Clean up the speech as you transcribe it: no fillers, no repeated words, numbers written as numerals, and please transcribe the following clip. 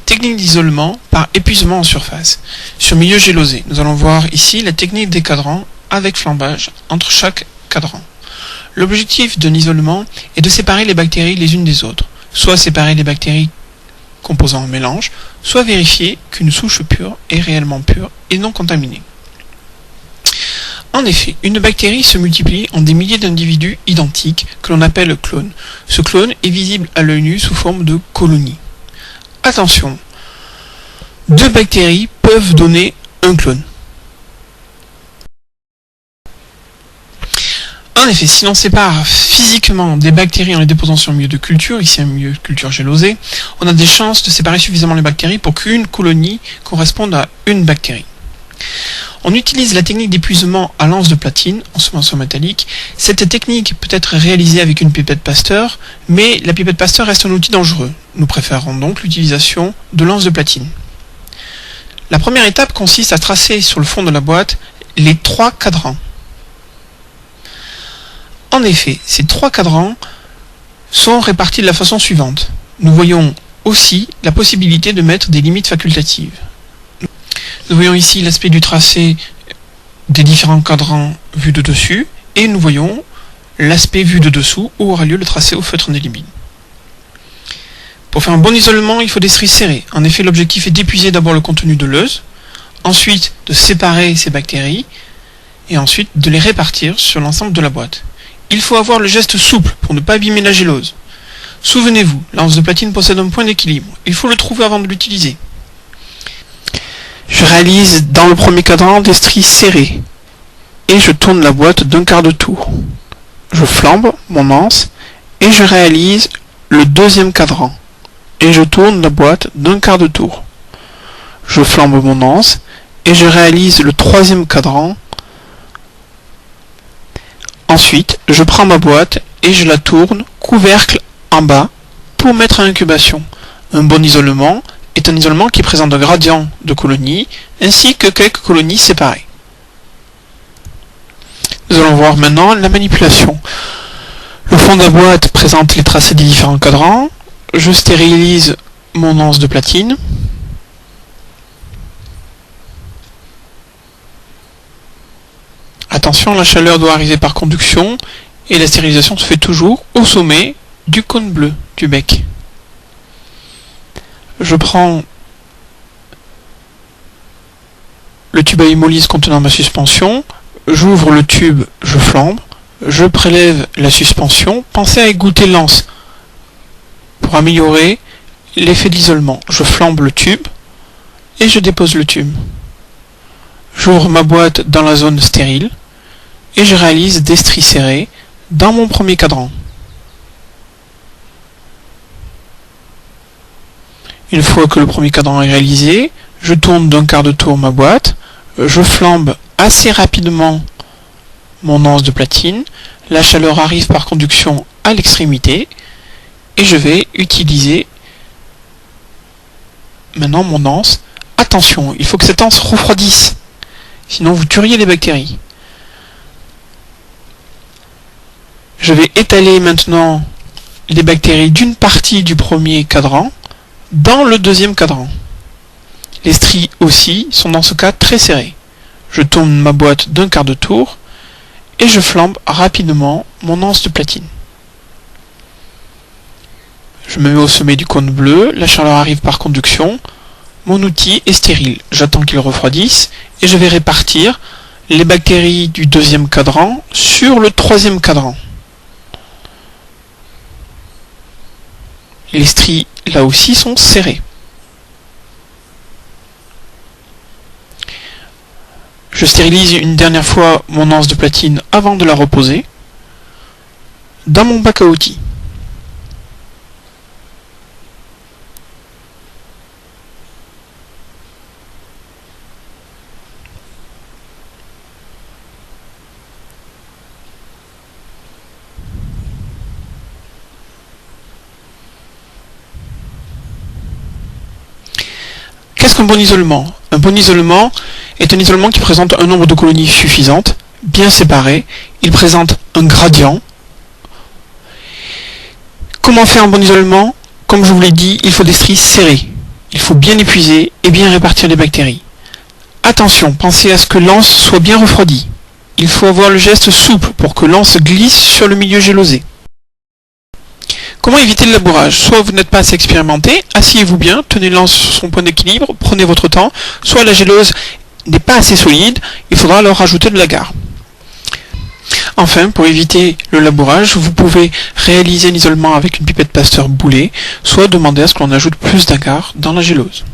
Technique d'isolement par épuisement en surface. Sur milieu gélosé, nous allons voir ici la technique des cadrans avec flambage entre chaque cadran. L'objectif d'un isolement est de séparer les bactéries les unes des autres, soit séparer les bactéries composant un mélange, soit vérifier qu'une souche pure est réellement pure et non contaminée. En effet, une bactérie se multiplie en des milliers d'individus identiques que l'on appelle clones. Ce clone est visible à l'œil nu sous forme de colonies. Attention, 2 bactéries peuvent donner un clone. En effet, si l'on sépare physiquement des bactéries en les déposant sur un milieu de culture, ici un milieu de culture gélosé, on a des chances de séparer suffisamment les bactéries pour qu'une colonie corresponde à une bactérie. On utilise la technique d'épuisement à lance de platine, en solution métallique. Cette technique peut être réalisée avec une pipette Pasteur, mais la pipette Pasteur reste un outil dangereux. Nous préférons donc l'utilisation de lance de platine. La première étape consiste à tracer sur le fond de la boîte les 3 cadrans. En effet, ces 3 cadrans sont répartis de la façon suivante. Nous voyons aussi la possibilité de mettre des limites facultatives. Nous voyons ici l'aspect du tracé des différents cadrans vus de dessus, et nous voyons l'aspect vu de dessous où aura lieu le tracé au feutre indélébile. Pour faire un bon isolement, il faut des stries serrées. En effet, l'objectif est d'épuiser d'abord le contenu de l'euse, ensuite de séparer ces bactéries, et ensuite de les répartir sur l'ensemble de la boîte. Il faut avoir le geste souple pour ne pas abîmer la gélose. Souvenez-vous, la lance de platine possède un point d'équilibre. Il faut le trouver avant de l'utiliser. Je réalise dans le premier cadran des stries serrées et je tourne la boîte d'un quart de tour. Je flambe mon anse et je réalise le deuxième cadran et je tourne la boîte d'un quart de tour. Je flambe mon anse et je réalise le troisième cadran. Ensuite, je prends ma boîte et je la tourne couvercle en bas pour mettre à incubation. Un bon isolement est un isolement qui présente un gradient de colonies ainsi que quelques colonies séparées. Nous allons voir maintenant la manipulation. Le fond de la boîte présente les tracés des différents cadrans. Je stérilise mon anse de platine. Attention, la chaleur doit arriver par conduction et la stérilisation se fait toujours au sommet du cône bleu du bec. Je prends le tube à hémolyse contenant ma suspension, j'ouvre le tube, je flambe, je prélève la suspension. Pensez à égoutter l'anse pour améliorer l'effet d'isolement. Je flambe le tube et je dépose le tube. J'ouvre ma boîte dans la zone stérile et je réalise des stries serrées dans mon premier cadran. Une fois que le premier cadran est réalisé, je tourne d'un quart de tour ma boîte, je flambe assez rapidement mon anse de platine, la chaleur arrive par conduction à l'extrémité et je vais utiliser maintenant mon anse. Attention, il faut que cette anse refroidisse, sinon vous tueriez les bactéries. Je vais étaler maintenant les bactéries d'une partie du premier cadran dans le deuxième cadran. Les stries aussi sont dans ce cas très serrées. Je tourne ma boîte d'un quart de tour et je flambe rapidement mon anse de platine. Je me mets au sommet du cône bleu, la chaleur arrive par conduction, mon outil est stérile. J'attends qu'il refroidisse et je vais répartir les bactéries du deuxième cadran sur le troisième cadran. Les stries là aussi sont serrées. Je stérilise une dernière fois mon anse de platine avant de la reposer dans mon bac à outils. Qu'est-ce qu'un bon isolement? Un bon isolement est un isolement qui présente un nombre de colonies suffisantes, bien séparées. Il présente un gradient. Comment faire un bon isolement? Comme je vous l'ai dit, il faut des stries serrées. Il faut bien épuiser et bien répartir les bactéries. Attention, pensez à ce que l'anse soit bien refroidi. Il faut avoir le geste souple pour que l'anse glisse sur le milieu gélosé. Comment éviter le labourage? Soit vous n'êtes pas assez expérimenté, asseyez-vous bien, tenez l'anse sur son point d'équilibre, prenez votre temps, soit la gélose n'est pas assez solide, il faudra alors rajouter de l'agar. Enfin, pour éviter le labourage, vous pouvez réaliser un isolement avec une pipette Pasteur boulée, soit demander à ce qu'on ajoute plus d'agar dans la gélose.